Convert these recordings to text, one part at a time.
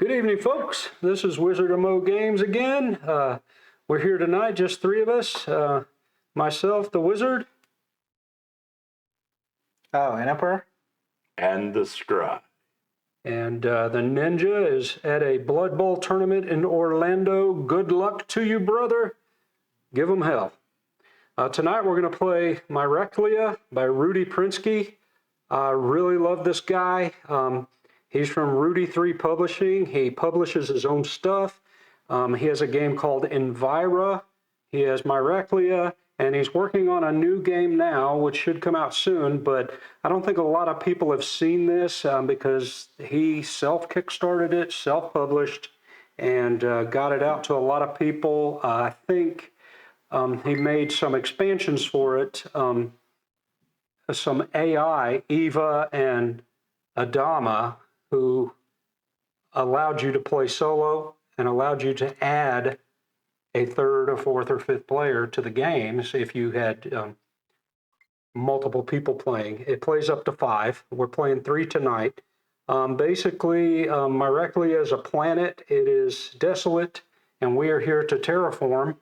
Good evening, folks. This is Wizard of Mo Games again. We're here tonight, just three of us. Myself, the Wizard. Oh, an Emperor? And the Scribe. And the Ninja is at a Blood Bowl tournament in Orlando. Good luck to you, brother. Give them hell. Tonight we're going to play Myraclia by Rudy Prinsky. I really love this guy. He's from Rudy 3 Publishing. He publishes his own stuff. He has a game called Envira. He has Myraclia, and he's working on a new game now, which should come out soon, but I don't think a lot of people have seen this because he self-kickstarted it, self-published, and got it out to a lot of people. I think he made some expansions for it, some AI, Eva and Adama, who allowed you to play solo and allowed you to add a third, a fourth, or fifth player to the games if you had multiple people playing. It plays up to 5. We're playing 3 tonight. Basically, Myraclia is a planet. It is desolate, and we are here to terraform.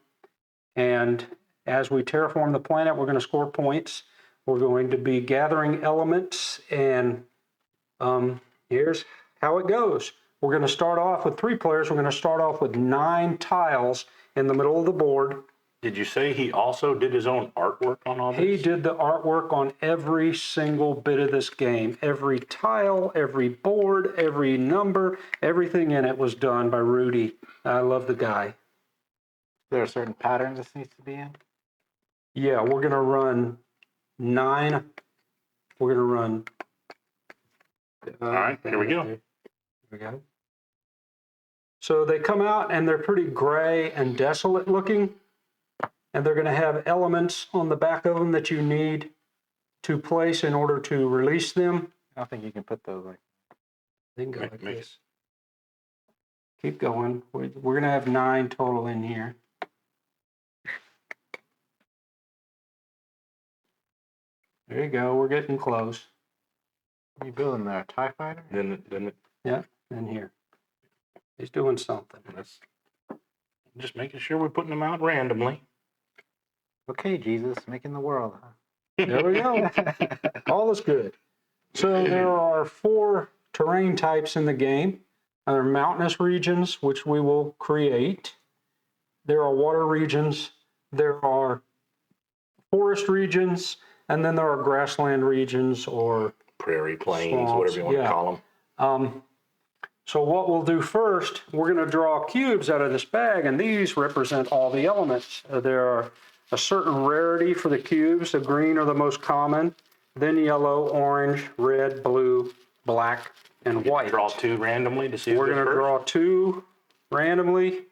And as we terraform the planet, we're going to score points. We're going to be gathering elements, and here's how it goes. We're going to start off with 3 players. We're going to start off with 9 tiles in the middle of the board. Did you say he also did his own artwork on all this? He did the artwork on every single bit of this game. Every tile, every board, every number, everything in it was done by Rudy. I love the guy. There are certain patterns this needs to be in? Yeah, we're going to run 9. We're going to run... all right, here we go. Here we go. So they come out and they're pretty gray and desolate looking, and they're going to have elements on the back of them that you need to place in order to release them. I don't think you can put those like... They can go like this. Keep going. We're going to have 9 total in here. There you go. We're getting close. What are you building there? A TIE fighter? Then Yeah, in here. He's doing something. that's just making sure we're putting them out randomly. Okay, Jesus, making the world, huh? There we go. All is good. So there are 4 terrain types in the game. There are mountainous regions, which we will create. There are water regions. There are forest regions. And then there are grassland regions or Prairie plains, swamps, whatever you want to call them. So what we'll do first, we're going to draw cubes out of this bag, and these represent all the elements. There are a certain rarity for the cubes. The green are the most common, then yellow, orange, red, blue, black, and white. Draw 2 randomly to see We're going to draw 2 randomly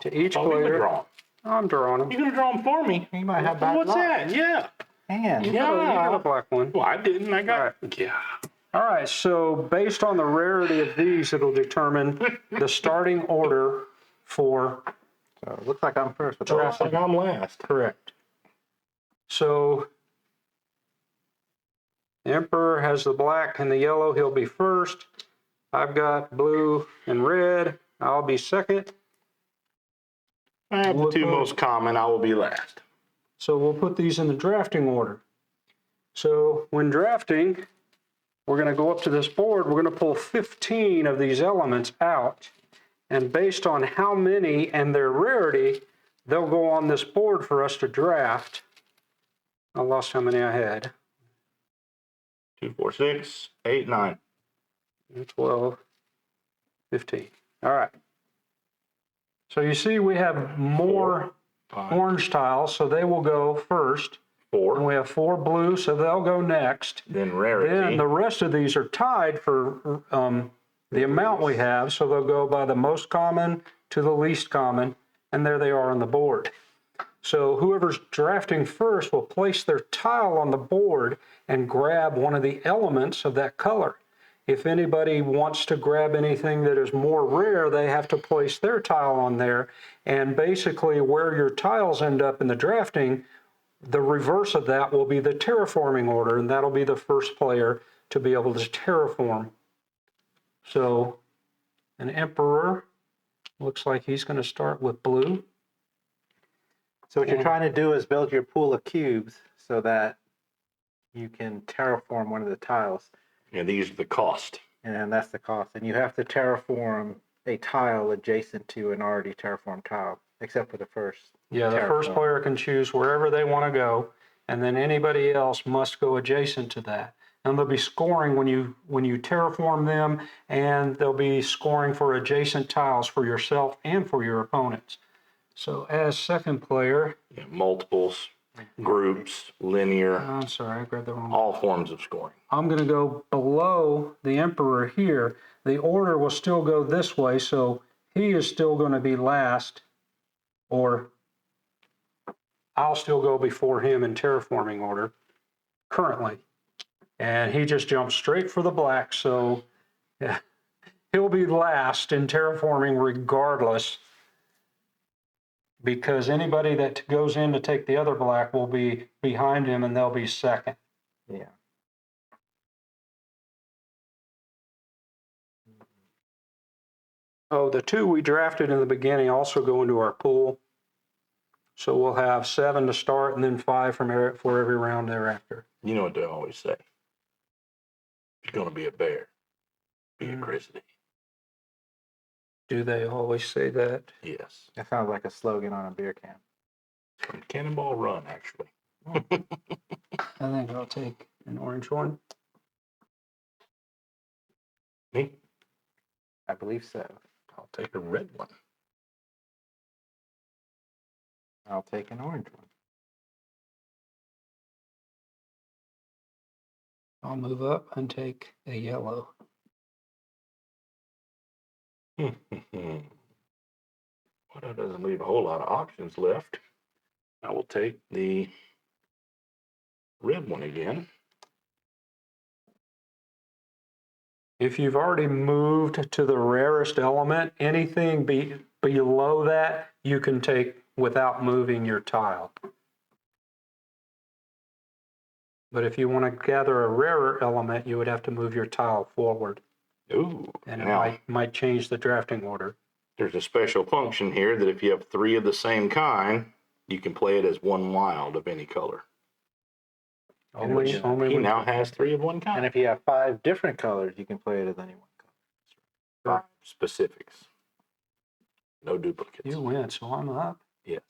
to each player. I'm drawing them. You're going to draw them for me? You might have bad What's luck. that? Yeah. Man. You got a black one. Well, I didn't. I got... Yeah. All right, so based on the rarity of these, it'll determine the starting order for... So it looks like I'm first. But Looks like I'm last. Correct. So the Emperor has the black and the yellow. He'll be first. I've got blue and red. I'll be second. I have the 2 most common. I will be last. So we'll put these in the drafting order. So when drafting, we're going to go up to this board. We're going to pull 15 of these elements out. And based on how many and their rarity, they'll go on this board for us to draft. I lost how many I had. 2, 4, 6, 8, 9. 12, 15. All right. So you see we have more 5, orange tiles, so they will go first. 4. And we have 4 blue, so they'll go next. Then rarity. Then the rest of these are tied for the amount we have, so they'll go by the most common to the least common, and there they are on the board. So whoever's drafting first will place their tile on the board and grab one of the elements of that color. If anybody wants to grab anything that is more rare, they have to place their tile on there. And basically where your tiles end up in the drafting, the reverse of that will be the terraforming order, and that'll be the first player to be able to terraform. So an emperor. Looks like he's going to start with blue. So what you're And- trying to do is build your pool of cubes so that you can terraform one of the tiles. And these are the cost. And that's the cost. And you have to terraform a tile adjacent to an already terraformed tile, except for the first. Yeah, the first terraform. player can choose wherever they want to go, and then anybody else must go adjacent to that. And they'll be scoring when you terraform them, and they'll be scoring for adjacent tiles for yourself and for your opponents. So as second player, Yeah, multiples, groups, linear, I'm sorry, I grabbed the wrong. all forms of scoring. I'm going to go below the emperor here. The order will still go this way, so he is still going to be last, or I'll still go before him in terraforming order currently. And he just jumped straight for the black, so yeah, he'll be last in terraforming regardless, because anybody that goes in to take the other black will be behind him and they'll be second. Yeah. Oh, the two we drafted in the beginning also go into our pool. So we'll have 7 to start and then 5 for every round thereafter. You know what they always say. If you're going to be a bear, be a grizzly. Do they always say that? Yes. That sounds like a slogan on a beer can. From Cannonball Run, actually. I think I'll take an orange one. Me? I believe so. I'll take a red one. I'll take an orange one. I'll move up and take a yellow. Well, that doesn't leave a whole lot of options left. I will take the red one again. If you've already moved to the rarest element, anything below that you can take without moving your tile. But if you want to gather a rarer element, you would have to move your tile forward. Ooh, And it now might change the drafting order. there's a special function here that if you have 3 of the same kind, you can play it as 1 wild of any color. Only He when now has 3 of one kind. And if you have 5 different colors, you can play it as any one color. 5 specifics. No duplicates. you win, so I'm up. Yes.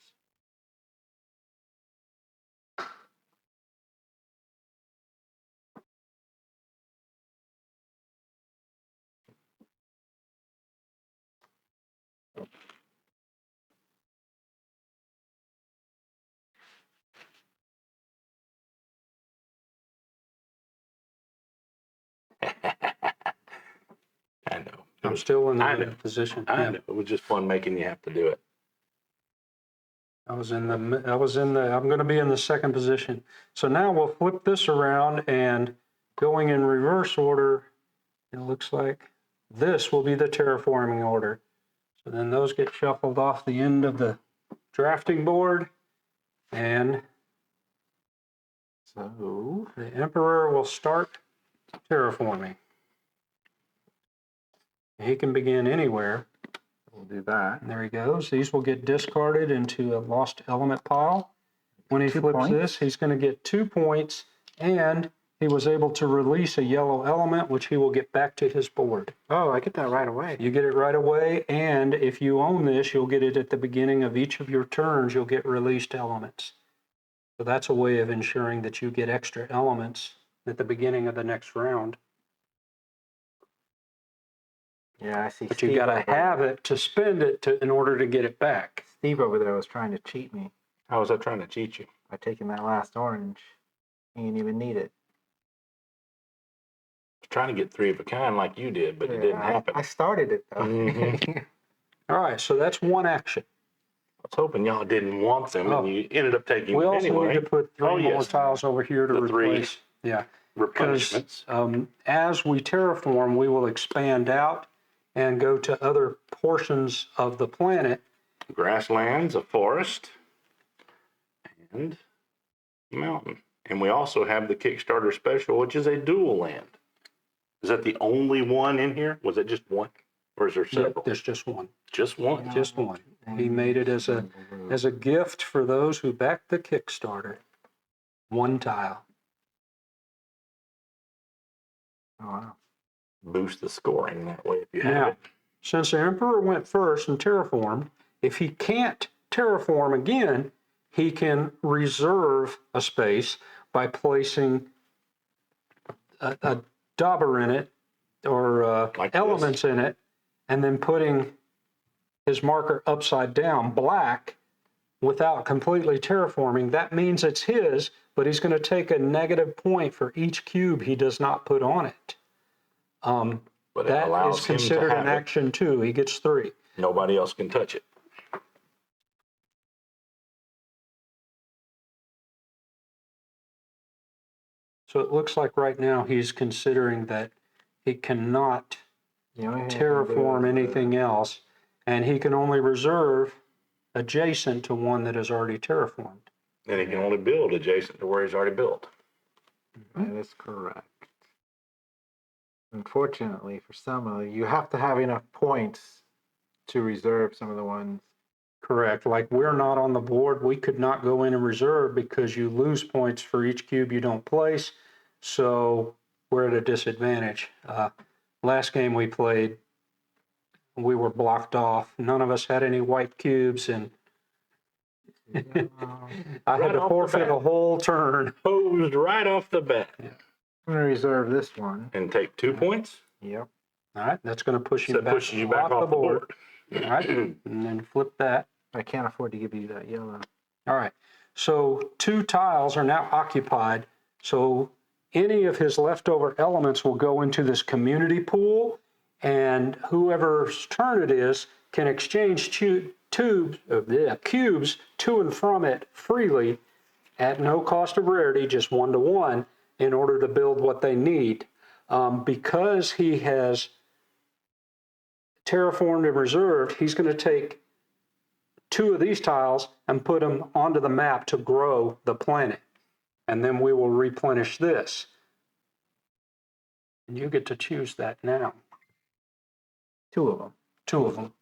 I know. I'm still in I the know. position. I Yeah. know. It was just fun making you have to do it. I'm going to be in the second position. So now we'll flip this around, and going in reverse order, it looks like this will be the terraforming order. So then those get shuffled off the end of the drafting board, and So the emperor will start terraforming. He can begin anywhere. we'll do that. And there he goes. These will get discarded into a lost element pile. When he 2 flips points. this, he's going to get 2 points, and he was able to release a yellow element, which he will get back to his board. Oh, I get that right away. You get it right away, and if you own this, you'll get it at the beginning of each of your turns. You'll get released elements. So that's a way of ensuring that you get extra elements at the beginning of the next round. Yeah, I see. But you got to have it to spend it in order to get it back. Steve over there was trying to cheat me How was I trying to cheat you? by taking that last orange. He didn't even need it. Trying to get 3 of a kind like you did, but it didn't happen. I started it though. Mhm. All right, so that's one action. I was hoping y'all didn't want them, Oh. and you ended up taking We them also anyway. need to put 3 Oh, more yes. tiles over here to The 3 replace. Yeah, because replenishments. as we terraform, we will expand out and go to other portions of the planet. Grasslands, a forest, and a mountain. And we also have the Kickstarter special, which is a dual land. Is that the only one in here? Was it just one? Or is there several? There's just one. Just one. Just one. He made it as a gift for those who backed the Kickstarter. One tile. Oh, wow. Boost the scoring that way if you have Now, it. since the Emperor went first and terraformed, if he can't terraform again, he can reserve a space by placing a dauber in it or Like elements in it, and then putting his marker upside down, black, without completely terraforming. That means it's his, but he's going to take a negative point for each cube he does not put on it. But it That allows is him to considered have an it. action too. He gets 3. Nobody else can touch it. So it looks like right now he's considering that he cannot The only thing I can do terraform is, anything else, and he can only reserve adjacent to one that is already terraformed. And he can only build adjacent to where he's already built. That is correct. Unfortunately, for some of you have to have enough points to reserve some of the ones. Correct. Like we're not on the board. We could not go in and reserve because you lose points for each cube you don't place. So we're at a disadvantage. Last game we played, we were blocked off. None of us had any white cubes, and I Right had to off the forfeit bat. a whole turn. Posed right off the bat. I'm going to reserve this one. And take 2 points? Yep. All right, that's going to push So you it back, pushes you back off the board. board. All right, and then flip that. I can't afford to give you that yellow. All right, so 2 tiles are now occupied. So any of his leftover elements will go into this community pool, and whoever's turn it is can exchange cubes to and from it freely at no cost of rarity, just 1 to 1, in order to build what they need. Because he has terraformed and reserved, he's going to take 2 of these tiles and put them onto the map to grow the planet. And then we will replenish this. And you get to choose that now. 2 of them. 2 of them.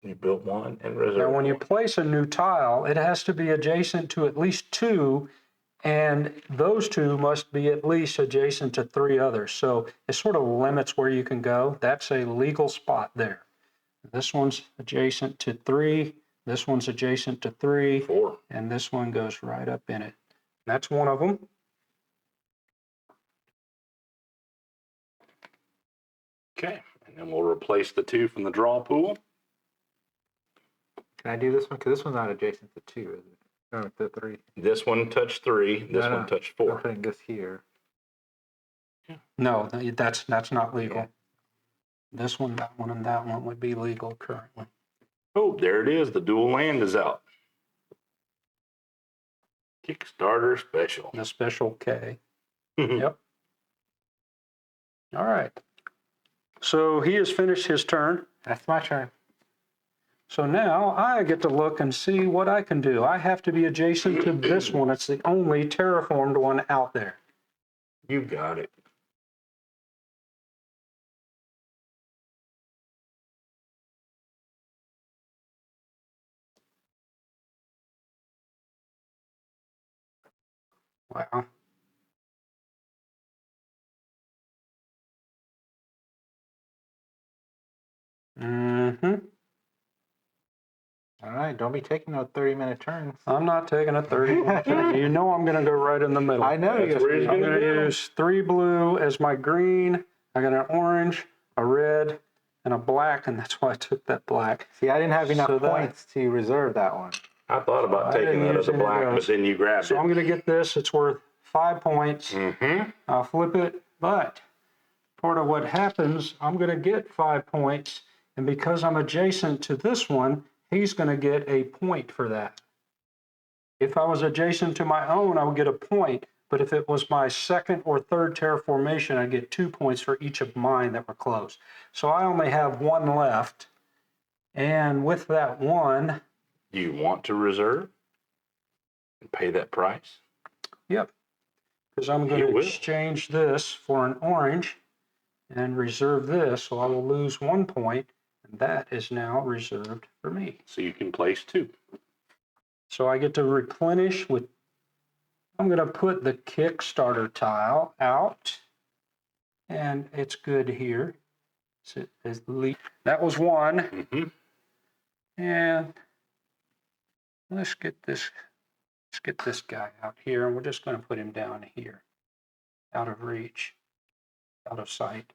You built one and reserved Now, when you one. place a new tile, it has to be adjacent to at least 2, and those 2 must be at least adjacent to 3 others. So it sort of limits where you can go. That's a legal spot there. This one's adjacent to 3, this one's adjacent to 3, 4. and this one goes right up in it. That's one of them. Okay. And then we'll replace the 2 from the draw pool. Can I do this one? Because this one's not adjacent to 2, is it? No, the 3. This one touched 3. This No, one no. touched I'm 4. putting this here. No, that's not legal. Yeah. This one, that one, and that one would be legal currently. Oh, there it is. The dual land is out. Kickstarter special. The special K. Yep. All right. So he has finished his turn. That's my turn. So now I get to look and see what I can do. I have to be adjacent to this one. It's the only terraformed one out there. You got it. Wow. Mm-hmm. All right, don't be taking no 30-minute turns. I'm not taking a 30-minute turn. You know I'm going to go right in the middle. I know That's where he's you're I'm gonna going to go. use 3 blue as my green. I got an orange, a red, and a black, and that's why I took that black. See, I didn't have enough So that- points to reserve that one. I thought about I taking didn't that use as a any of black, but those. then you grabbed So it. I'm going to get this. It's worth 5 points. Mm-hmm. I'll flip it, but part of what happens, I'm going to get 5 points, and because I'm adjacent to this one, he's going to get a point for that. If I was adjacent to my own, I would get a point, but if it was my second or third terraformation, I'd get 2 points for each of mine that were close. So I only have 1 left, and with that 1, Do you want to reserve and pay that price? yep, because I'm going You to will. exchange this for an orange, and reserve this, so I will lose 1 point, and that is now reserved for me. So you can place 2. So I get to replenish with, I'm going to put the Kickstarter tile out, and it's good here. So that was 1, Mm-hmm. and let's get this guy out here, and we're just going to put him down here, out of reach, out of sight.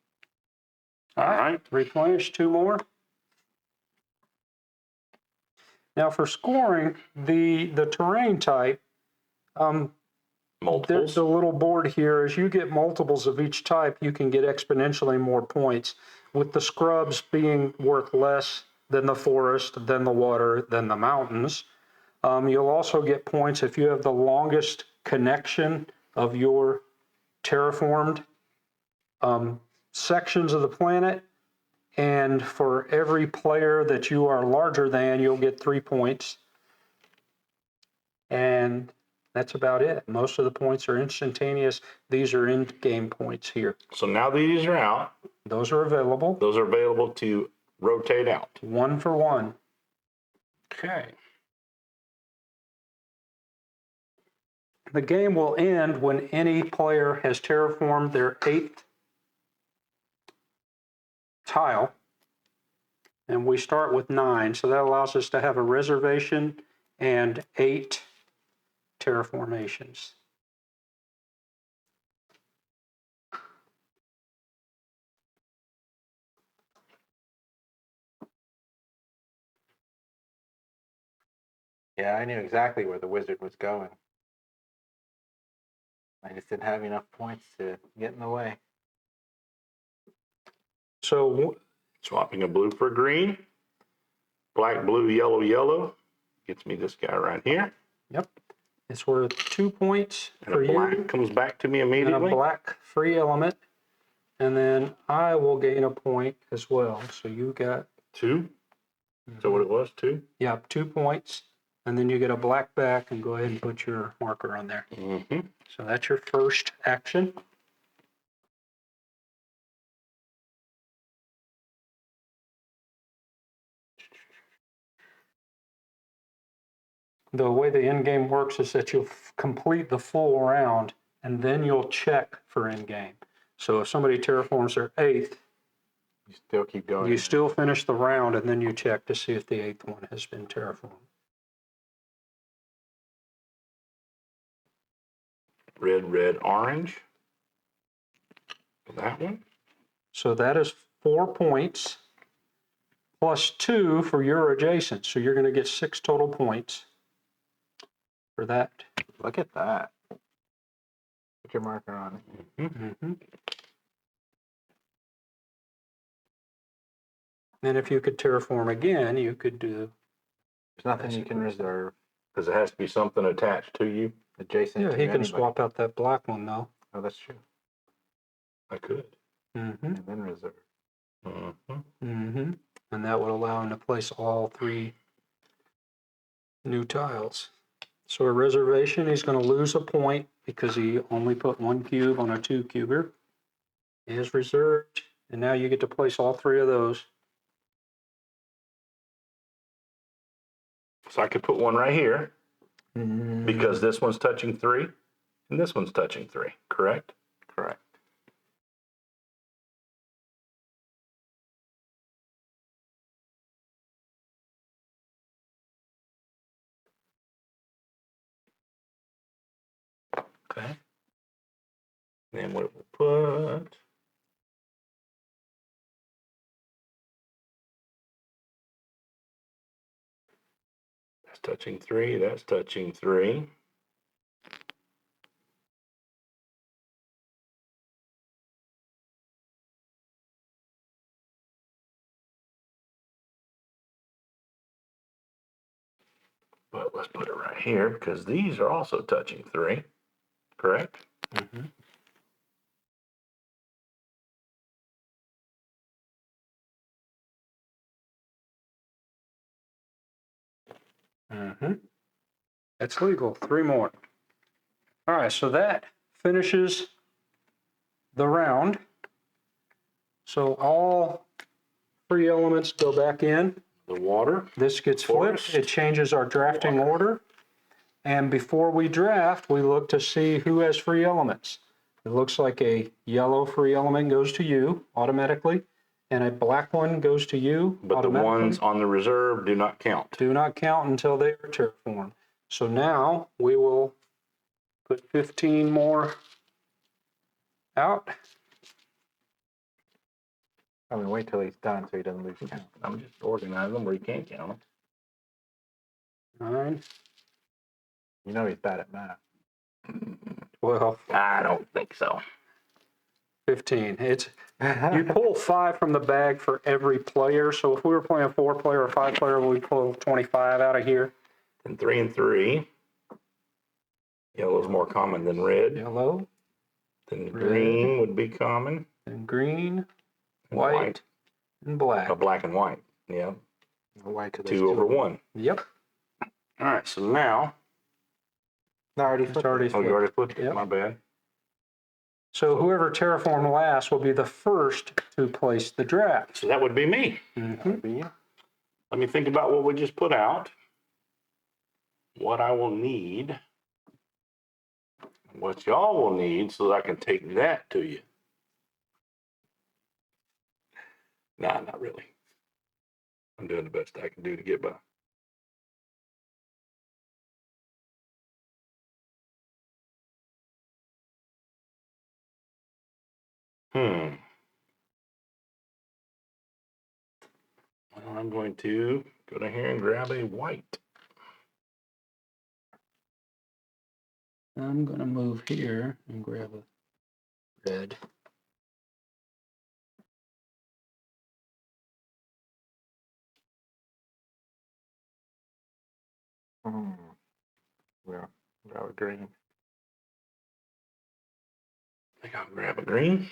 All right. Replenish 2 more. Now for scoring, the terrain type, there's Multiples. the little board here. As you get multiples of each type, you can get exponentially more points, with the scrubs being worth less than the forest, than the water, than the mountains. You'll also get points if you have the longest connection of your terraformed sections of the planet. And for every player that you are larger than, you'll get 3 points. And that's about it. Most of the points are instantaneous. These are in-game points here. So now these are out. Those are available. Those are available to rotate out. 1 for 1. Okay. The game will end when any player has terraformed their 8th tile. And we start with 9, so that allows us to have a reservation and 8 terraformations. Yeah, I knew exactly where the wizard was going. I just didn't have enough points to get in the way. So Swapping a blue for a green. Black, blue, yellow, yellow. Gets me this guy right here. yep, it's worth 2 points And for a black you, comes back to me and a immediately. black free element, and then I will gain a point as well. So you got 2. So what it was, 2? yeah, 2 points, and then you get a black back, and go ahead and put your marker on there. Mm-hmm. So that's your first action. The way the end game works is that you'll complete the full round, and then you'll check for end game. So if somebody terraforms their 8th, You still keep going. you still finish the round, and then you check to see if the 8th one has been terraformed. Red, red, orange. That one. So that is 4 points plus 2 for your adjacent. So you're going to get 6 total points for that. Look at that. Put your marker on it. Mm-hmm. And if you could terraform again, you could do. There's nothing you can reserve Because it has to be something attached to you. adjacent Yeah, to he can anybody. swap out that black one though. Oh, that's true. I could. Mm-hmm. And then reserve. Mm-hmm. Mm-hmm. And that would allow him to place all 3 new tiles. So a reservation, he's going to lose a point because he only put 1 cube on a 2 cuber. It is reserved, and now you get to place all 3 of those. So I could put one right here Mm-hmm. because this one's touching 3 and this one's touching 3, correct? Correct. Okay. Then what we'll put. That's touching 3, that's touching 3. But let's put it right here because these are also touching 3, correct? Mm-hmm. Mm-hmm. That's legal. 3 more. All right, so that finishes the round. So all three elements go back in. The water. This gets flipped. Forest. It changes our drafting order. And before we draft, we look to see who has free elements. It looks like a yellow free element goes to you automatically, and a black one goes to you But the automatically. ones on the reserve do not count. Do not count until they are terraformed. So now we will put 15 more out. I mean, wait till he's done so he doesn't lose count. I'm just organizing them where you can't count them. 9, You know he's bad at math. 12, I don't think so. 15. You pull 5 from the bag for every player. So if we were playing a 4-player or 5-player, we'd pull 25 out of here. And 3 and 3. Yellow's more common than red. Yellow Then red. green would be common. and green, And white, and black. Oh, black and white. Yeah. Why? 'Cause 2 over 1. Yep. All right. So now. No, I already It's flipped already it. Oh, you already flipped it. Yep. My bad. So whoever terraformed last will be the first to place the draft. So that would be me. That would be you. Let me think about what we just put out. What I will need. What y'all will need so that I can take that to you. Nah, not really. I'm doing the best I can do to get by. Well, I'm going to go down here and grab a white. I'm going to move here and grab a red. Yeah, grab a green. I think I'll grab a green.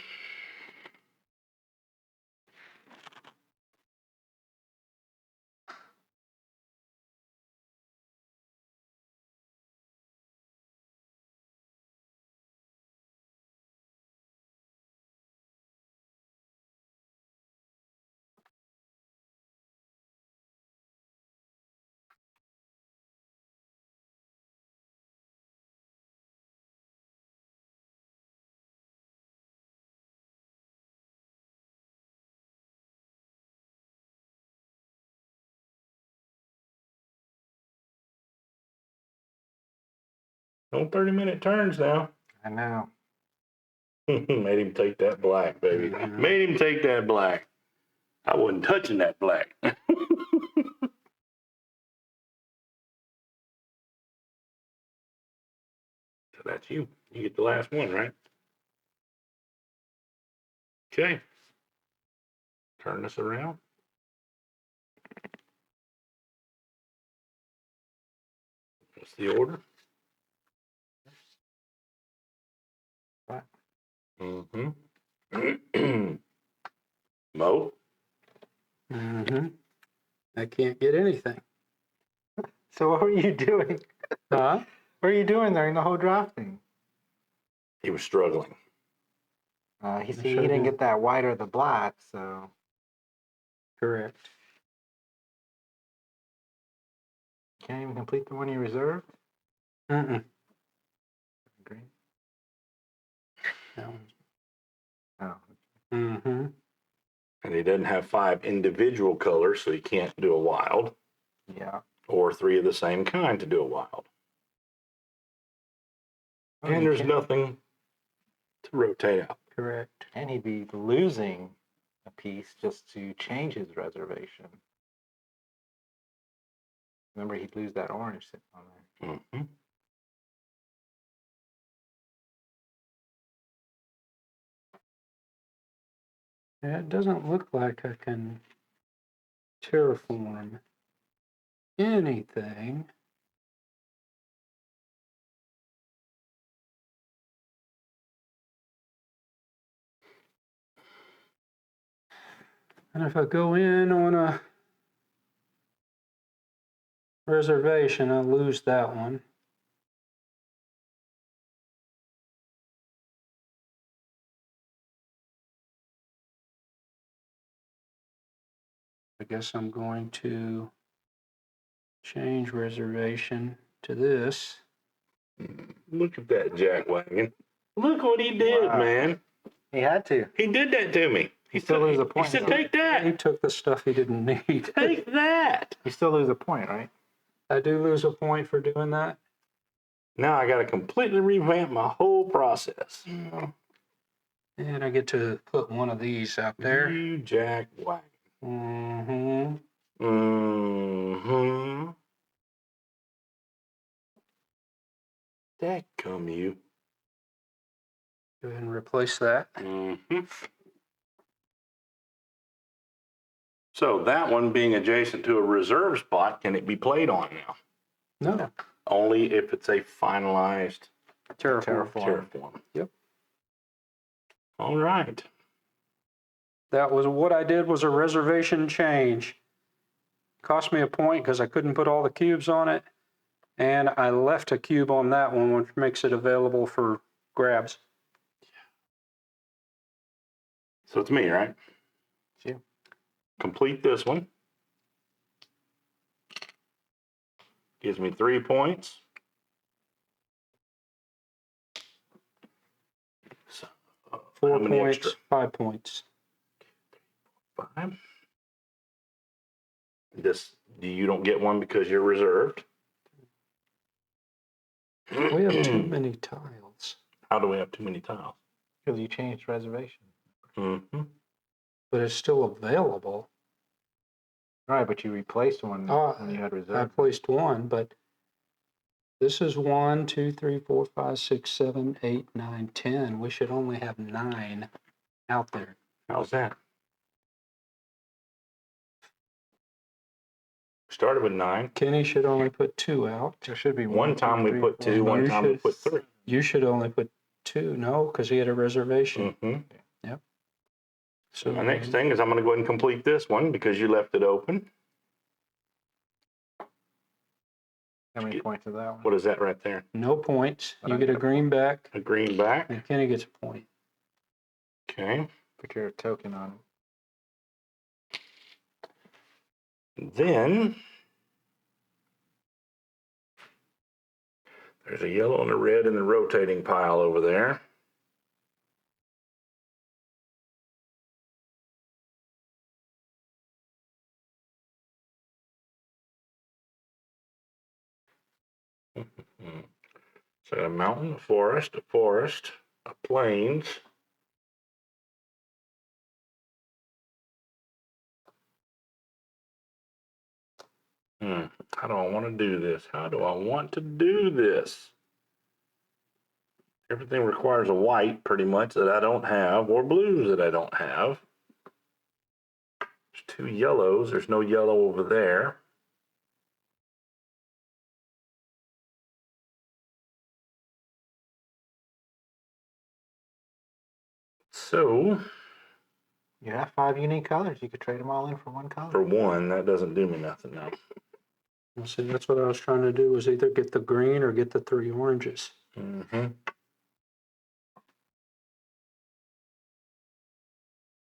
No 30-minute turns now. I know. Made him take that black, baby. Mhm. Made him take that black. I wasn't touching that black. So that's you. You get the last one, right? Okay. Turn this around. What's the order? What? Mm-hmm. Mo? Mm-hmm. I can't get anything. So what were you doing? Huh? What were you doing during the whole drafting? He was struggling. He Sure didn't did. get that white or the black, so Correct. can't even complete the one you reserved. Mm-mm. Green. That one's. Oh, Mm-hmm. And he doesn't have 5 individual colors, so he can't do a wild. yeah. Or 3 of the same kind to do a wild. Oh, And you there's can't- nothing to rotate out. Correct. And he'd be losing a piece just to change his reservation. Remember, he'd lose that orange sitting on there. Mm-hmm. Yeah, it doesn't look like I can terraform anything. And if I go in on a reservation, I lose that one. I guess I'm going to change reservation to this. Look at that jack wagon. Look what he did, Wow. man. He had to. He did that to me. You still lose a He point. said, though. take He that. took the stuff he didn't need. Take that. You still lose a point, right? I do lose a point for doing that. Now I got to completely revamp my whole process. And I get to put one of these out there. You jack wagon. Mm-hmm. Mm-hmm. Dadgum you. Go ahead and replace that. Mm-hmm. So that one being adjacent to a reserve spot, can it be played on now? No. Only if it's a finalized Terraform. terraform. Yep. All right. That was what I did was a reservation change. Cost me a point because I couldn't put all the cubes on it. And I left a cube on that one, which makes it available for grabs. So it's me, right? It's you. Complete this one. Gives me 3 points. So, 4 how many points, extra? 5 points. 5. This, you don't get one because you're reserved. We have too many tiles. How do we have too many tiles? Because you changed reservation. Mm-hmm. But it's still available. All right, but you replaced one when you had I reserve. placed one, but this is 1, 2, 3, 4, 5, 6, 7, 8, 9, 10. We should only have 9 out there. How's that? Started with 9. Kenny should only put 2 out. There should be One time we put 2, one You time we should- put 3. You should only put 2, no, because he had a reservation. Mm-hmm. So My next thing is I'm going to go ahead and complete this one because you left it open. How many points is that one? What is that right there? no points. But You I get a got a green back, A green back. and Kenny gets a point. Okay. Put your token on it. Then there's a yellow and a red in the rotating pile over there. So I got a mountain, a forest, a plains. How do I want to do this? How do I want to do this? Everything requires a white pretty much that I don't have, or blues that I don't have. There's 2 yellows. There's no yellow over there. So, You have 5 unique colors. You could trade them all in for one color. for one, that doesn't do me nothing now. Well, see, that's what I was trying to do, was either get the green or get the 3 oranges. Mm-hmm.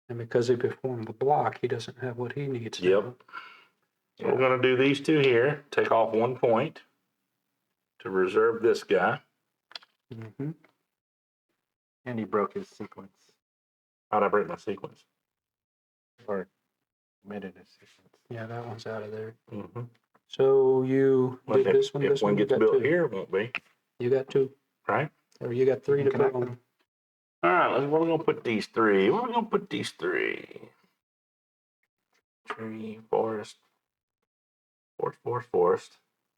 And because he performed the block, he doesn't have what he needs now. Yep. So we're going to do these 2 here. Take off 1 point to reserve this guy. Mm-hmm. And he broke his sequence. How'd I break my sequence? Or omitted his sequence. Yeah, that one's out of there. Mm-hmm. So you did this one, if this one one, you gets got built 2. here, it won't be. You got 2. Right? Or you got 3 You to can put connect on. them. All right, where are we going to put these 3? Where are we going to put these 3? Tree, forest,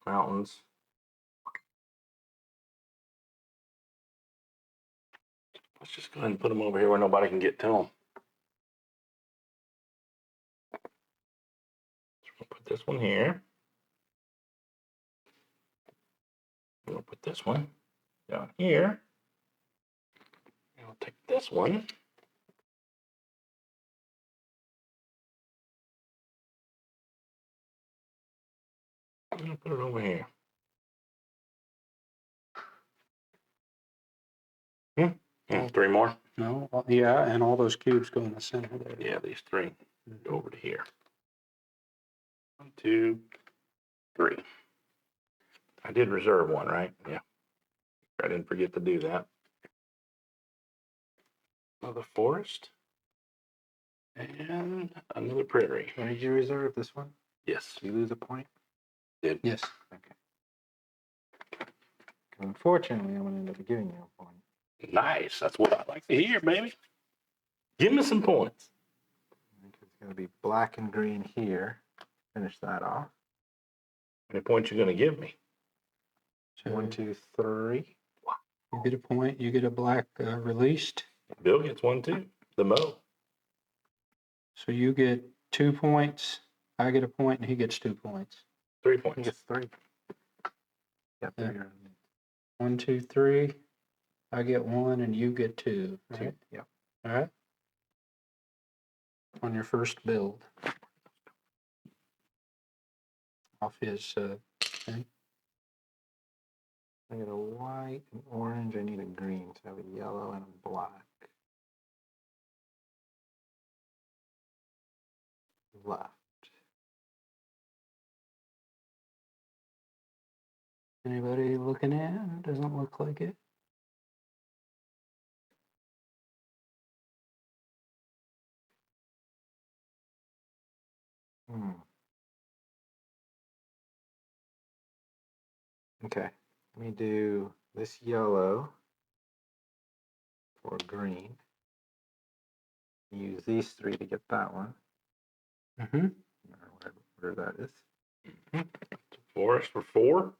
mountains. Let's just go ahead and put them over here where nobody can get to them. So we'll put this one here. We'll put this one down here. And we'll take this one. I'm going to put it over here. And 3 more? No, yeah, and all those cubes go in the center there. Yeah, these 3 go over to here. 1, 2, 3. I did reserve one, right? Yeah. I didn't forget to do that. Another forest. And another prairie. When did you reserve this one? Yes. Did you lose a point? Did. Yes. Okay. 'Cause unfortunately, I'm going to end up giving you a point. Nice. That's what I like to hear, baby. Give me some points. I think it's going to be black and green here. Finish that off. How many points you going to give me? So 1, 2, 3. you get a point. You get a black released. Bill gets 1, too. The Mo. So you get 2 points. I get a point, and he gets 2 points. 3 I think points. it's 3. Yeah, 3. Yeah. 1, 2, 3. I get 1, and you get 2. 2. Right? Yep. All right. On your first build. Off his thing. I get a white, an orange. I need a green. So I have a yellow and a black. Left. Anybody looking at? Doesn't look like it. Okay. Let me do this yellow for green. Use these 3 to get that one. Mm-hmm. Or whatever that is. Forest for 4.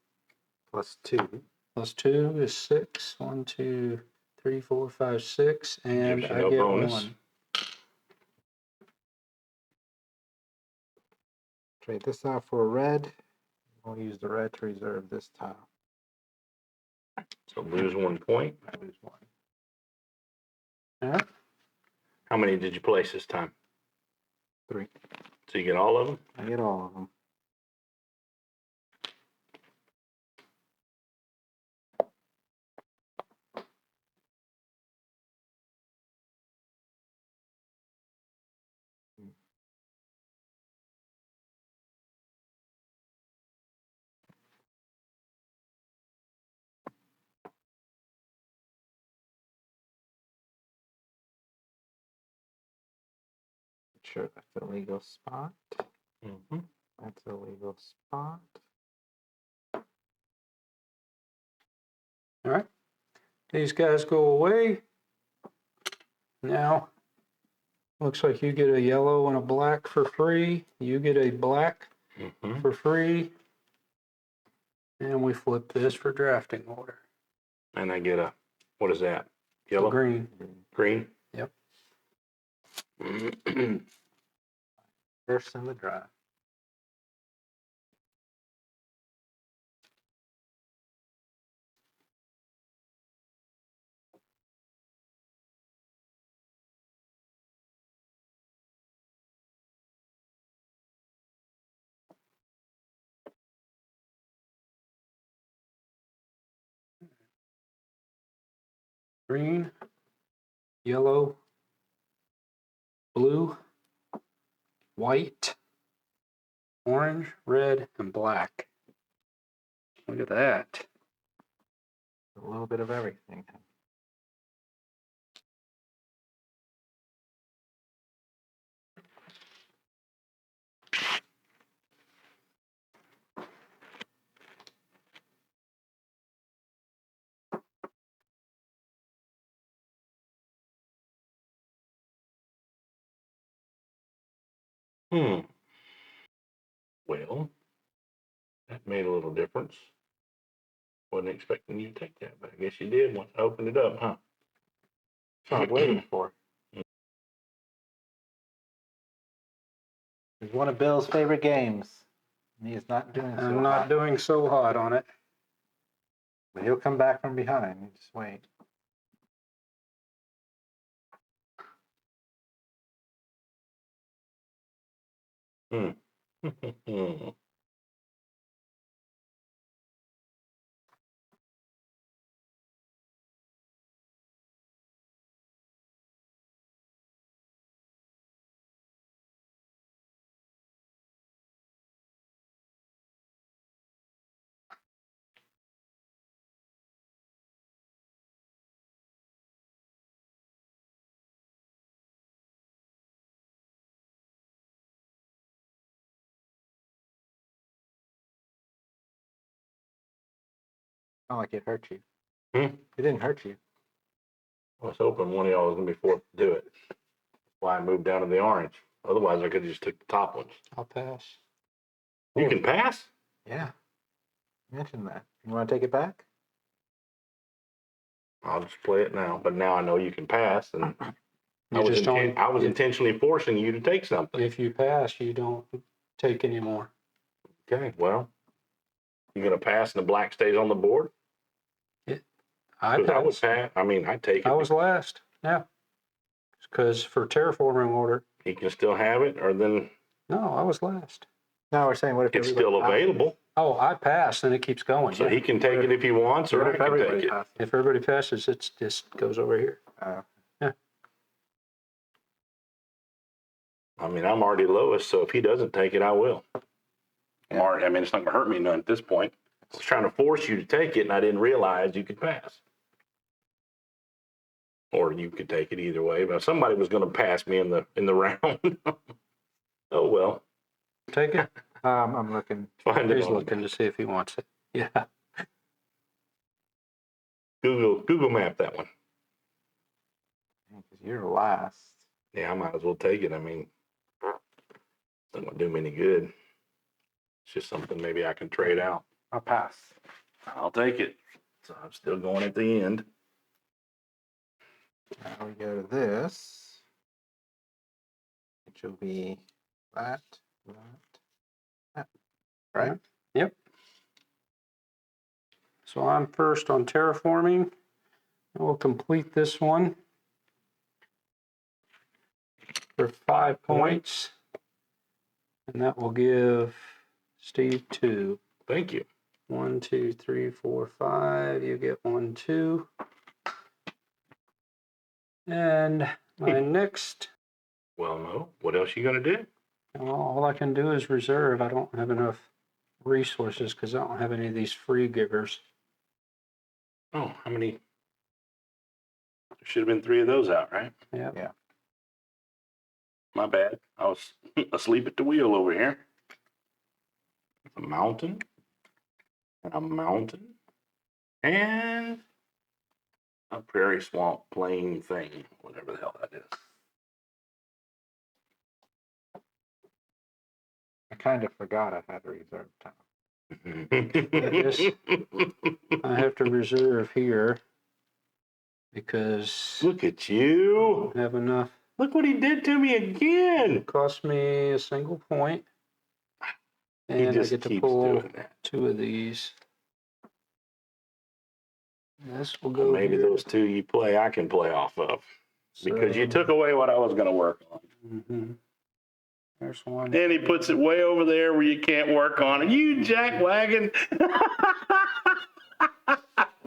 Plus 2. Plus 2 is 6. 1, 2, 3, 4, 5, 6. And Gives you I no get bonus. 1. Trade this out for a red. We'll use the red to reserve this tile. So lose 1 point. I lose 1. All right. How many did you place this time? 3. So you get all of them? I get all of them. Sure, that's a legal spot. Mm-hmm. That's a legal spot. All right. These guys go away. Now, looks like you get a yellow and a black for free. You get a black Mm-hmm. for free. And we flip this for drafting order. And I get a, what is that? Yellow? Green. Green? Yep. First in the draft. Green, yellow, blue, white, orange, red, and black. Look at that. A little bit of everything. Well, that made a little difference. Wasn't expecting you to take that, but I guess you did once I opened it up, huh? That's what I was waiting for. It's one of Bill's favorite games. And he is not doing so I'm not hot. doing so hot on it. But he'll come back from behind. You just wait. Not like it hurt you. Hmm? It didn't hurt you. I was hoping one of y'all was gonna be forced to do it. That's why I moved down to the orange. Otherwise, I could have just took the top ones. I'll pass. You can pass? Yeah. Mention that. You want to take it back? I'll just play it now. But now I know you can pass, and You just don't. I was intentionally forcing you to take something. If you pass, you don't take any more. Okay, well, you gonna pass and the black stays on the board? I Because I would passed. pass. I mean, I'd take it. I was last. Yeah. Because for terraforming order, He can still have it, or then no, I was last. No, we're saying what if it's everybody still passes? available. Oh, I passed, and it keeps going. So Yeah. he can take it if he wants, or What I if can everybody take it. passes? If everybody passes, it just goes over here. I mean, I'm already lowest, so if he doesn't take it, I will. Yeah. I mean, it's not gonna hurt me none at this point. I was trying to force you to take it, and I didn't realize you could pass. Or you could take it either way, but somebody was gonna pass me in the round. Oh well. Take it. I'm looking. Find it He's on the looking to see if he wants it. Yeah. Google map that one. Because you're last. Yeah, I might as well take it. I mean, it's not gonna do me any good. It's just something maybe I can trade out. I'll pass. I'll take it. So I'm still going at the end. Now we go to this, which will be that. Right? Yep. So I'm first on terraforming. We'll complete this one for 5 points. And that will give Steve 2. Thank you. 1, 2, 3, 4, 5. You get 1, 2. And my next, Well, no. What else you gonna do? well, all I can do is reserve. I don't have enough resources because I don't have any of these free givers. Oh, how many? There should have been 3 of those out, right? Yeah. Yeah. My bad. I was asleep at the wheel over here. A mountain. And a mountain. And a prairie swamp plain thing. Whatever the hell that is. I kind of forgot I had a reserve time. I have to reserve here because Look at I you. don't have enough. Look what he did to me again. It cost me a single point. He And I just get to keeps pull doing that. 2 of these. This will Well, go maybe here. those 2 you play, I can play off of. Because you So- took away what I was going to work on. Mhm. There's one. And he puts it way over there where you can't work on it. You jackwagon.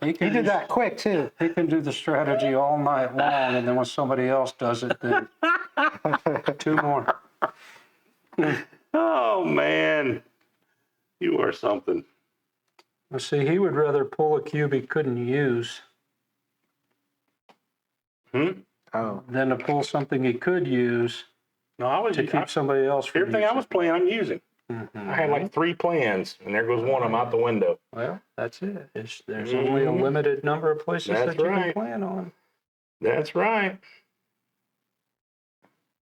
He You can did that quick too. He can do the strategy all night long, and then when somebody else does it, then 2 more. Oh, man. You are something. Let's see, he would rather pull a cube he couldn't use Oh, than to pull something he could use No, I was to keep somebody else from everything I was playing, I'm using. Mhm. I had like 3 plans, and there goes one of them out the window. Well, that's it. There's only a limited number of places That's that you right. can plan on. That's right.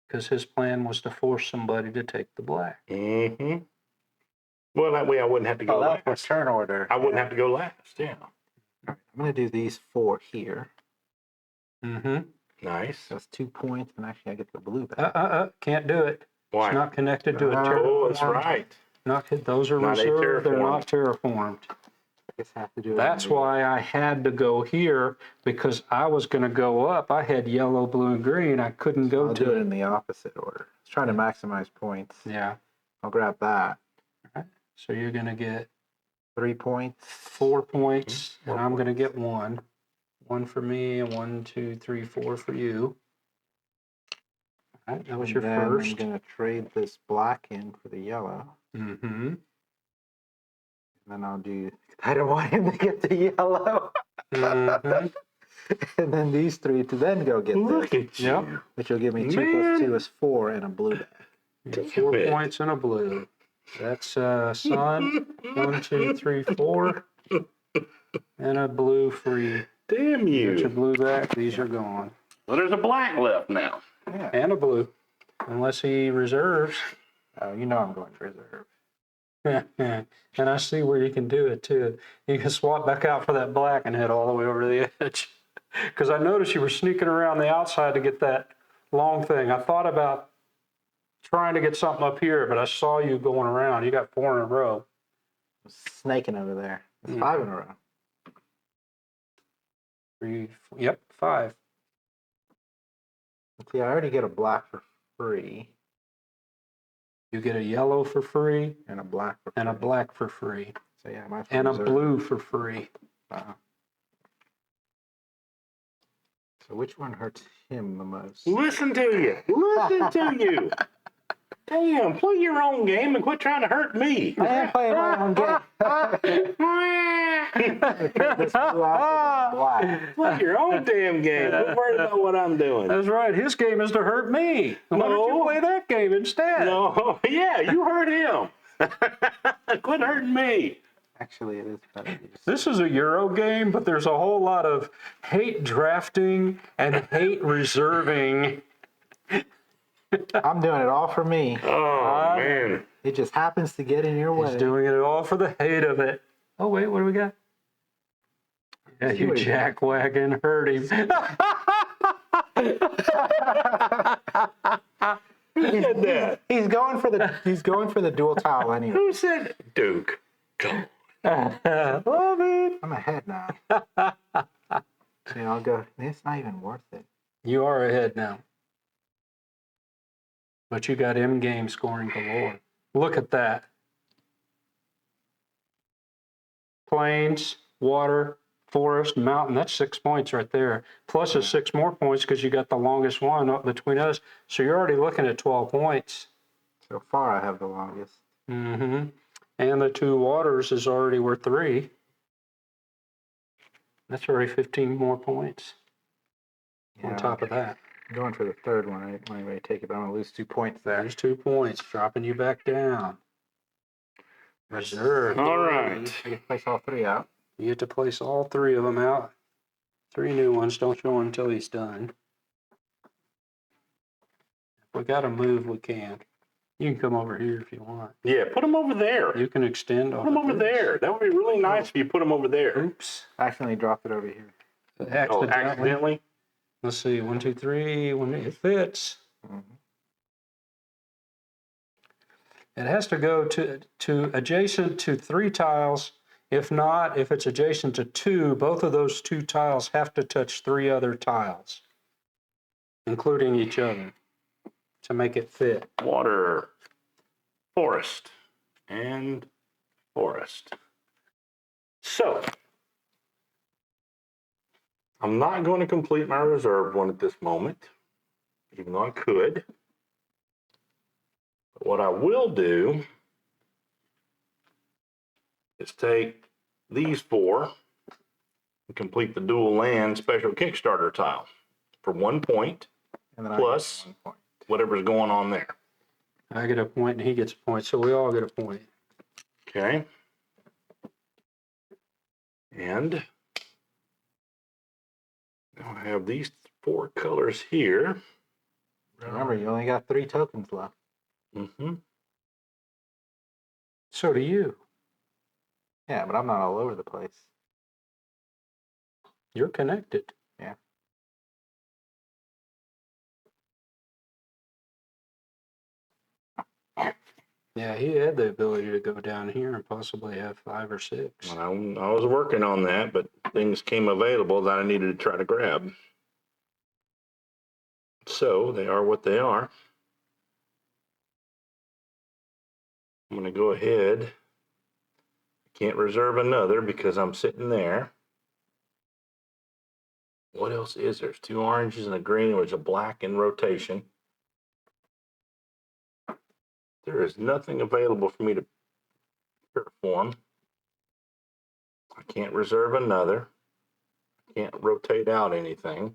Because his plan was to force somebody to take the black. Mm-hmm. Well, that way I wouldn't have to go oh, that was last. turn order. I wouldn't have to go last. Yeah. I'm gonna do these 4 here. Mm-hmm. Nice. That's 2 points, and actually I get the blue back. Can't do it. Why? It's not connected to a Oh, terraform. Oh, that's right. Those are Not a reserved. They're not terraformed. I guess I have to do it. That's on the- why I had to go here, because I was going to go up. I had yellow, blue, and green. I couldn't go I'll to do it in the opposite order. I was trying to maximize points. Yeah. I'll grab that. So you're going to get 3 points. 4 points, Mhm. and I'm going to get 1. 1 for me, and 1, 2, 3, 4 for you. All right, that was your And then first. I'm gonna trade this black in for the yellow. Mm-hmm. And then I'll do. I don't want him to get the yellow. Mm-hmm. And then these 3 to then go get Look this, at you. Yep. which will give me 2 Man. plus 2 is 4 and a blue back. You get 4 Damn it. points and a blue. That's sun. 1, 2, 3, 4. And a blue free. Damn You got your you. blue back. These are gone. Well, there's a black left now. Yeah. And a blue. Unless he reserves. Oh, you know I'm going to reserve. And I see where you can do it too. You can swap back out for that black and head all the way over to the edge. Because I noticed you were sneaking around the outside to get that long thing. I thought about trying to get something up here, but I saw you going around. You got 4 in a row. Snaking over there. It's Mm. 5 in a row. 3, yep, 5. See, I already get a black for free You get a yellow for free and a black for free. and a black for free So yeah, I might as well and a reserve. blue for free. Uh-huh. So which one hurts him the most? Listen to you. Listen to you. Damn, play your own game and quit trying to hurt me. I am playing my own game. This blue outfit is black. Play your own damn game. Don't worry about what I'm doing. That's right. His game is to hurt me. Why don't you No. play that game instead? No, yeah, you hurt him. Quit hurting me. Actually, it is better. to just- This is a Euro game, but there's a whole lot of hate drafting and hate reserving. I'm doing it all for me. Oh, man. It just happens to get in your way. He's doing it all for the hate of it. Oh, wait, what do we got? Yeah, See you what he- jackwagon hurt him. Who said that? He's going for the dual tile anyway. Who said Duke? Come on. Love it. I'm ahead now. See, I'll go. It's not even worth it. You are ahead now. But you got in-game scoring galore. Look at that. Plains, water, forest, mountain. That's 6 points right there. Plus it's 6 more points because you got the longest one up between us. So you're already looking at 12 points. So far, I have the longest. Mm-hmm. And the 2 waters is already worth 3. That's already 15 more points on top of that. I'm going for the third one. I didn't want anybody to take it, but I'm going to lose 2 points there. There's 2 points, dropping you back down. Reserve. All right. I get to place all 3 out. You get to place all 3 of them out. 3 new ones. Don't show him until he's done. If we got to move, we can. You can come over here if you want. Yeah, put them over there. You can extend Put them over there. That would be really nice if you put them over there. Oops. I accidentally dropped it over here. Oh, Accidentally. accidentally? Let's see. 1, 2, 3. When it fits. Mhm. It has to go to adjacent to 3 tiles. If not, if it's adjacent to 2, both of those 2 tiles have to touch 3 other tiles, including each other, to make it fit. Water, forest, and forest. So, I'm not going to complete my reserve one at this moment, even though I could. But what I will do is take these 4 and complete the dual land special Kickstarter tile for 1 point, And then Plus- I get 1 point. whatever's going on there. I get a point and he gets a point, so we all get a point. Okay. And now I have these 4 colors here. Remember, you only got 3 tokens left. Mm-hmm. So do you. Yeah, but I'm not all over the place. You're connected. Yeah. Yeah, he had the ability to go down here and possibly have 5 or 6. I was working on that, but things came available that I needed to try to grab. So they are what they are. I'm going to go ahead. Can't reserve another because I'm sitting there. What else is there? There's 2 oranges and a green. There's a black in rotation. There is nothing available for me to terraform. I can't reserve another. Can't rotate out anything.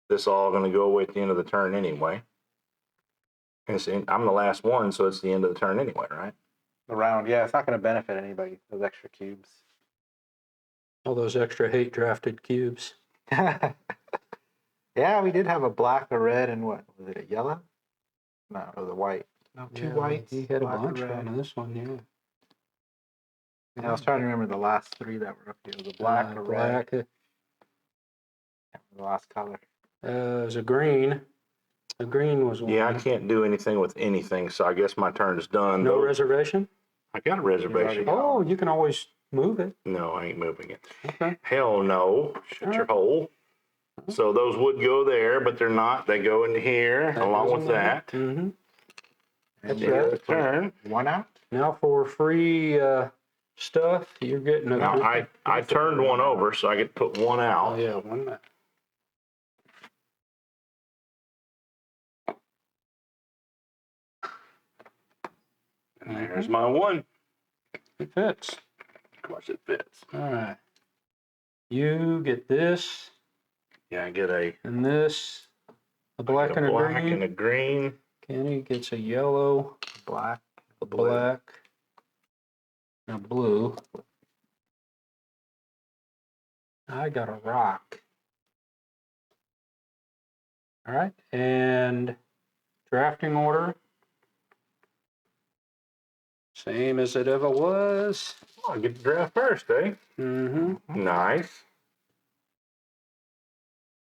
This all going to go away at the end of the turn anyway. And I'm the last one, so it's the end of the turn anyway, right? The round, yeah, it's not going to benefit anybody, those extra cubes. All those extra hate drafted cubes. Yeah, we did have a black, a red, and what was it? A yellow? No, it was a white. No, two Yeah, whites. He had a black, bunch red. on this one, yeah. And I was trying to remember the last three that were up here. The black, a red. Black. Can't remember the last color. It was a green. The green was one. Yeah, I can't do anything with anything, so I guess my turn is done. No Those- reservation? I got a reservation. already- Oh, you can always move it. No, I ain't moving it. Okay. Hell no. Shut your hole. So those would go there, but they're not. They go in here along with that. Mm-hmm. And Your the turn. one out. Now for free stuff, you're getting a. Now, I turned one over, so I get to put one out. Oh, yeah, one. And there's my one. It fits. Of course it fits. All right. You get this Yeah, I get a and this, a black black and a and green. a green. Kenny gets a yellow, Black. a black, and a blue. I got a rock. All right, and drafting order. Same as it ever was. Oh, I get to draft first, eh? Mm-hmm. Nice.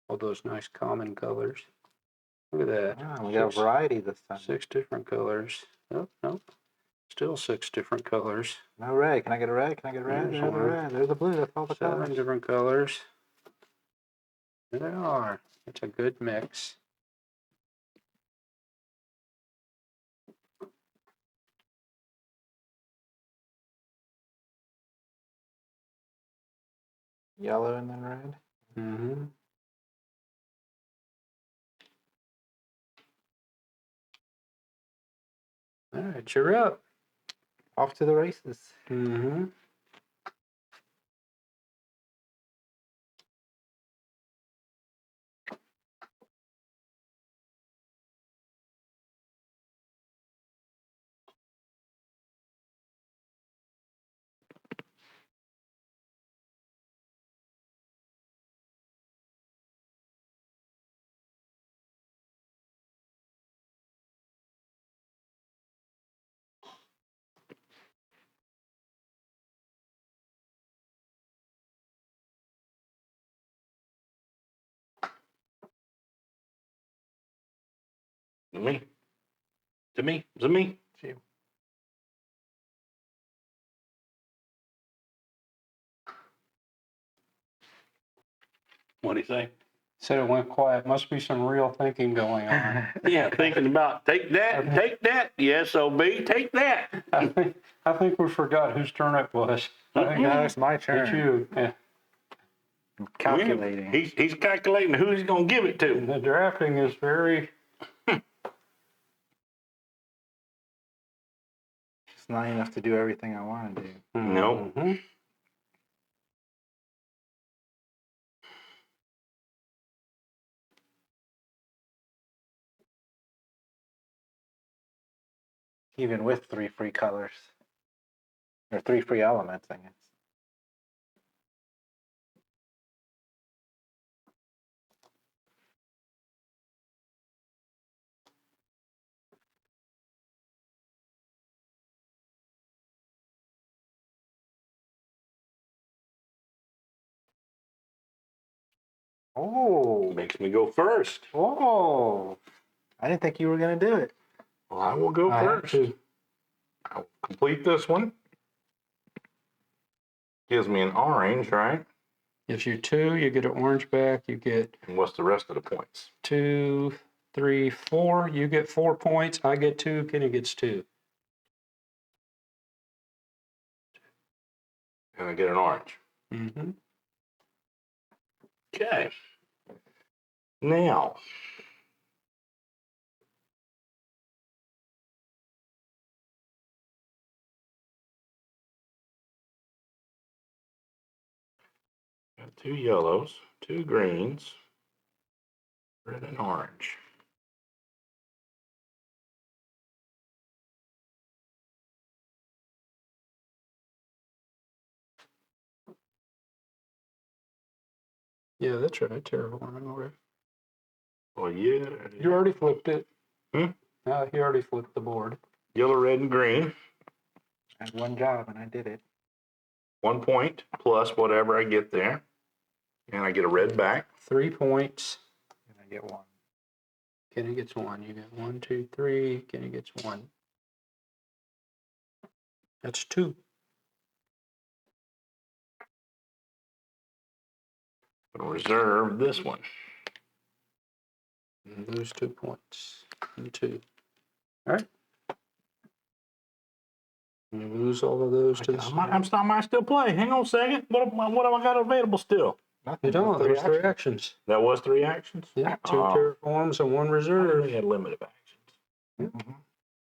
All those nice common colors. Look at that. Ah, we got a variety this time. 6 different colors. Oh, no. Still 6 different colors. No red. Can I get a red? Can I get a red? There's There's a one. red. There's a blue. That's all the 7 colors. different colors. There they are. It's a good mix. Yellow and then red. Mm-hmm. All right, you're up. Off to the races. Mm-hmm. To me. To me. To me. What do you say? Said it went quiet. Must be some real thinking going on. Yeah, thinking about take that. Yes, OB, take that. I think we forgot whose turn it was. I think No, it's my it's turn. you. Yeah. Calculating. He's calculating who he's gonna give it to. The drafting is very. It's not enough to do everything I want to do. Nope. Mhm. Even with 3 free colors. Or 3 free elements, I guess. Oh. Makes me go first. Oh. I didn't think you were going to do it. Well, I will go I have first. to. I'll complete this one. Gives me an orange, right? Gives you 2. You get an orange back. You get And what's the rest of the points? 2, 3, 4. You get 4 points. I get 2. Kenny gets 2. And I get an orange. Mm-hmm. Okay. Now. Got 2 yellows, 2 greens, red and orange. Yeah, that's right. Terraforming already. Well, yeah. You already flipped it. Hmm? You already flipped the board. Yellow, red, and green. I had one job and I did it. 1 point plus whatever I get there. And I get a red back. 3 points. And I get one. Kenny gets 1. You get 1, 2, 3. Kenny gets 1. That's 2. I'll reserve this one. And lose 2 points. And 2. All right. And you lose all of those to the I might still play. Hang on a second. What have I got available still? You don't. There's 3 actions. That was 3 actions? Yeah, 2 terraforms and 1 I reserve. only had limited actions.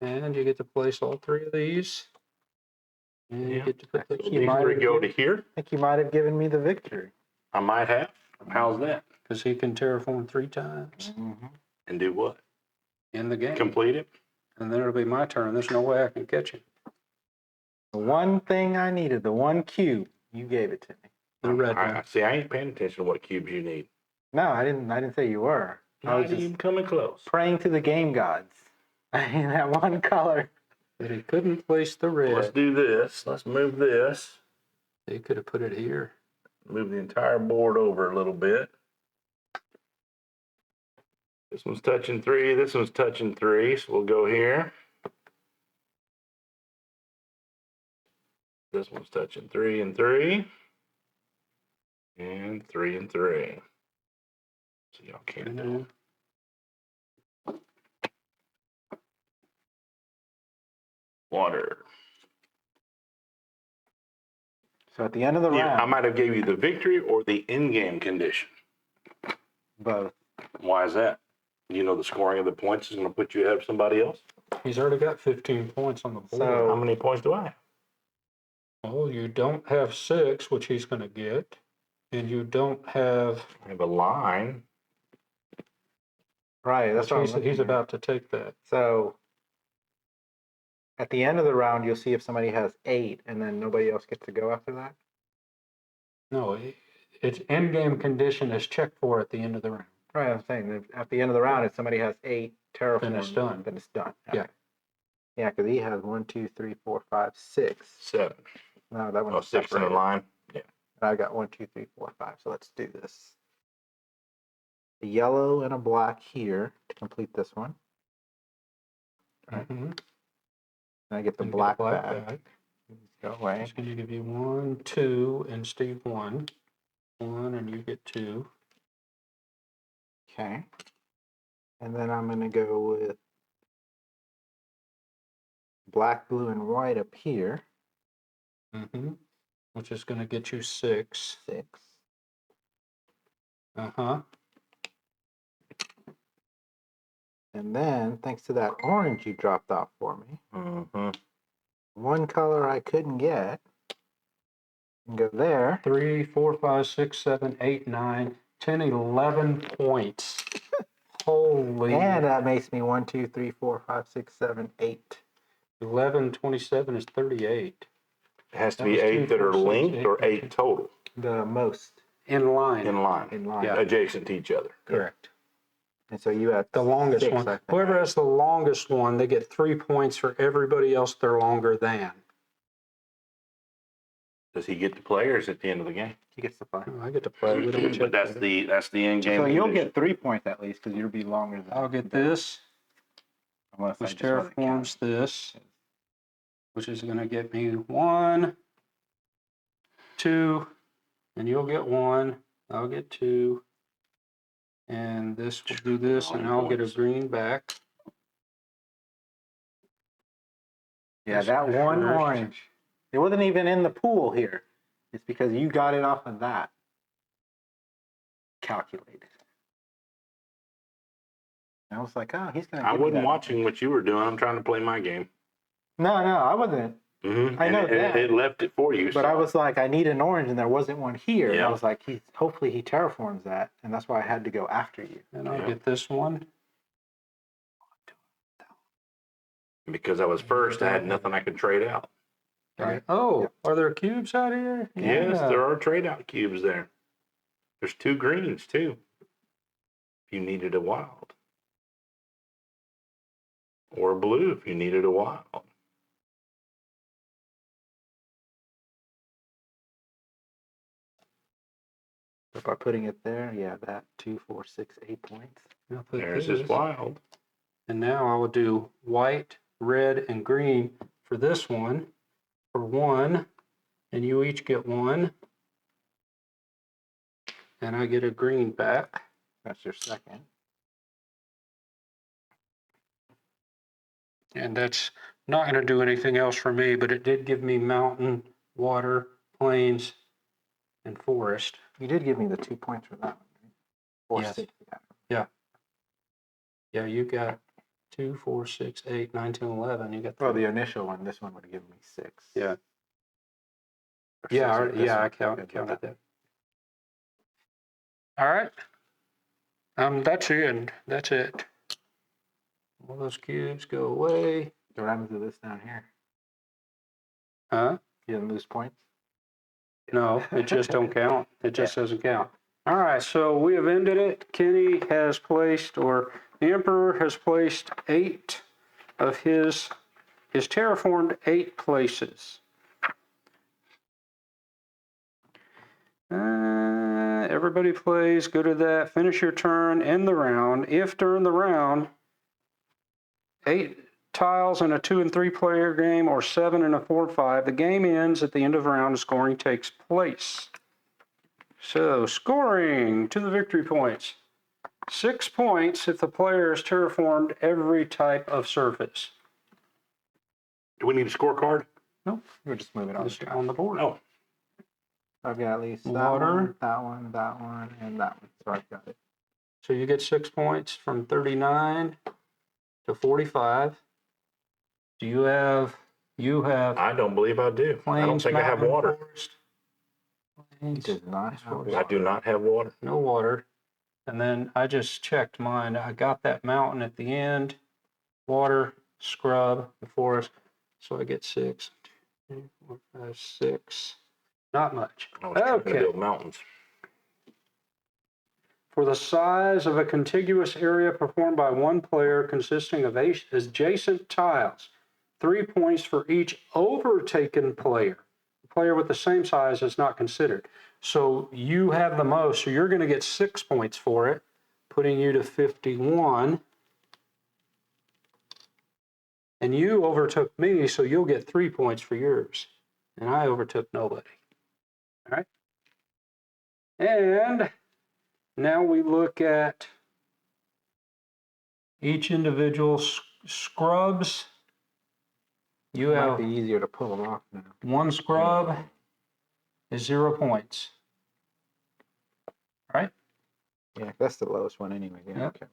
And you get to place all 3 of these. And you get to put the So key. these 3 go to here. I think you might have given me the victory. I might have. How's that? Because he can terraform 3 times And do what? in the game. Complete it? And then it'll be my turn. There's no way I can catch him. The one thing I needed, the one cube, you gave it to me. The red one. See, I ain't paying attention to what cubes you need. No, I didn't say you were. I was Not just even coming close. praying to the game gods. I need that one color. But he couldn't place the red. Let's do this. Let's move this. He could have put it here. Move the entire board over a little bit. This one's touching 3. This one's touching 3. So we'll go here. This one's touching 3 and 3. And 3 and 3. So y'all can't do it. Water. So at the end of the Yeah, I round, might have gave you the victory or the in-game condition. both. Why is that? You know the scoring of the points is going to put you ahead of somebody else? He's already got 15 points on the board. So- How many points do I have? Well, you don't have 6, which he's going to get. And you don't have... I have a line. Right, that's what He's about to take that. So at the end of the round, you'll see if somebody has 8, and then nobody else gets to go after that. No, it's end-game condition is checked for at the end of the round. Right, I'm saying that at the end of the round, if somebody has 8 terraform, Then it's done. Then it's done. Yeah. Okay. Yeah, because he has 1, 2, 3, 4, 5, 6. 7. No, that one's Oh, 6 in a separated. line. Yeah. I got 1, 2, 3, 4, 5. So let's do this. A yellow and a black here to complete this one. Right. Mm-hmm. And I get the And black, get black back. Go away. He's going to give you 1, 2, and Steve 1. 1, and you get 2. Okay. And then I'm going to go with black, blue, and white up here. Mm-hmm. Which is going to get you 6. 6. Uh-huh. And then, thanks to that orange you dropped off for me, Mm-hmm. one color I couldn't get, and go there. 3, 4, 5, 6, 7, 8, 9, 10, 11 points. Holy. And that makes me 1, 2, 3, 4, 5, 6, 7, 8. 11, 27 is 38. It has to That be was 8 2, that are 4, 6, linked 8, or 8 9. total The most In line. in line, in line. Yeah. adjacent to each other. Correct. And so you had The longest 6, one. I think. Whoever has the longest one, they get 3 points for everybody else they're longer than. Does he get to play or is it at the end of the game? He gets to play. Oh, I get to play. We don't check But that's that. the end game. So you'll condition. get 3 points at least because you'll be longer than I'll get this, Unless I which just wasn't counting. terraforms this, which is going to get me 1, 2, and you'll get 1. I'll get 2. And this will do this, and I'll get a green back. Yeah, That's that one first. orange. It wasn't even in the pool here. It's because you got it off of that. Calculated. I was like, oh, he's going to I wasn't watching what you were doing. I'm trying to play my game. No, I wasn't. Mm-hmm. I know that. It left it for you. But so. I was like, I need an orange, and there wasn't one here. And Yeah. I was like, hopefully he terraforms that, and that's why I had to go after you. And I'll Yeah. get this one. Because I was first, I had nothing I could trade out. Right. Oh, Yep. are there cubes out here? Yes, Yeah. there are trade out cubes there. There's 2 greens too. If you needed a wild. Or blue if you needed a wild. So by putting it there, yeah, that 2, 4, 6, 8 points. I'll put There's this. his wild. And now I will do white, red, and green for this one for 1. And you each get 1. And I get a green back. That's your second. And that's not going to do anything else for me, but it did give me mountain, water, plains, and forest. You did give me the 2 points for that one. Right? 4, Yes. 6, yeah. Yeah, you got 2, 4, 6, 8, 9, 10, 11. You got Well, the initial one, this one would have given me 6. Yeah. Or Yeah, 6 with this I one. counted Good with that. All right. That's it. That's it. All those cubes go away. So what happens to this down here? Huh? You didn't lose points? No, it just don't count. It just doesn't count. All right, so we have ended it. Kenny has placed, or the Emperor has placed 8 of his terraformed 8 places. Everybody plays, go to that, finish your turn, end the round. If during the round, 8 tiles in a 2 and 3 player game or 7 in a 4 and 5, the game ends at the end of the round and scoring takes place. So scoring to the victory points. 6 points if the player has terraformed every type of surface. Do we need a scorecard? Nope. We're just moving on. Just on the board. Oh, I've got at least that Water. one, that one, that one, and that one. So I've got it. So you get 6 points from 39 to 45. Do you have I don't believe I do. I don't plains, think I have mountain, water. forest? He Plains, does not have I do not have water. no water. And then I just checked mine. I got that mountain at the end, water, scrub, and forest. So I get 6, 2, 3, 4, 5, 6. Not much. I was trying to Okay. build mountains. For the size of a contiguous area performed by one player consisting of adjacent tiles, 3 points for each overtaken player. The player with the same size is not considered. So you have the most, so you're going to get 6 points for it, putting you to 51. And you overtook me, so you'll get 3 points for yours. And I overtook nobody. All right? And now we look at each individual scrubs. You It might have be easier to pull them off now. 1 scrub is 0 points. Right? Yeah, that's the lowest one anyway. Yeah. Yep. Okay.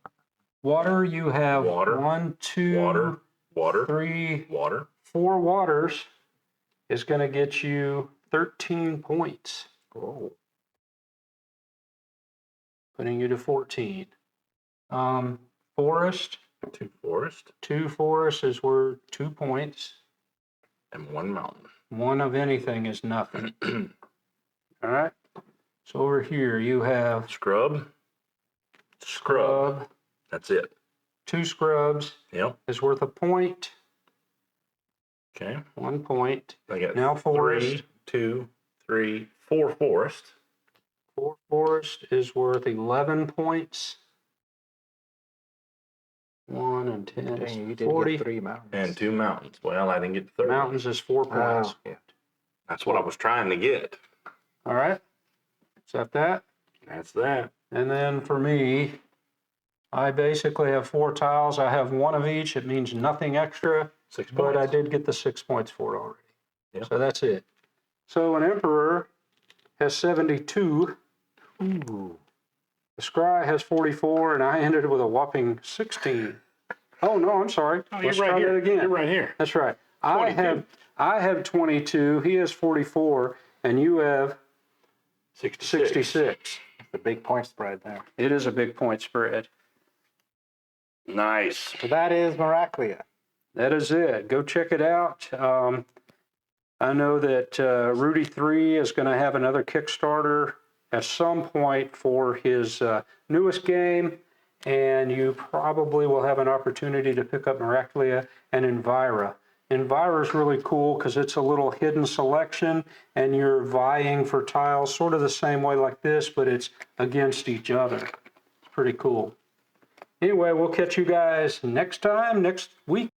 Water, you have Water. 1, 2, Water. 3, Water. 4 waters is going to get you 13 points, Oh. putting you to 14. Forest, 2 forest 2 forest is worth 2 points. and 1 mountain. 1 of anything is nothing. All right. So over here you have Scrub. scrub. That's it. 2 scrubs Yep. is worth a point. Okay. 1 point. I got Now forest. 3, 2, 3, 4 forest. 4 forest is worth 11 points. 1 and 10 Dang, is you did 40. get 3 mountains. And 2 mountains. Well, I didn't get the third. Mountains is 4 points. Oh, yeah. That's what I was trying to get. All right. Is that? That's that. And then for me, I basically have 4 tiles. I have 1 of each. It means nothing extra, 6 points. but I did get the 6 points for it already. Yep. So that's it. So an emperor has 72. Ooh. The scry has 44, and I ended with a whopping 16. Oh no, I'm sorry. Oh, Let's you're right try here. that again. You're right here. That's right. 22. I have 22. He has 44, and you have 66. 66. The big point spread there. It is a big point spread. Nice. So that is Myraclia. That is it. Go check it out. I know that Rudy 3 is going to have another Kickstarter at some point for his newest game, and you probably will have an opportunity to pick up Myraclia and Envira. Envira is really cool because it's a little hidden selection, and you're vying for tiles sort of the same way like this, but it's against each other. It's pretty cool. Anyway, we'll catch you guys next time, next week.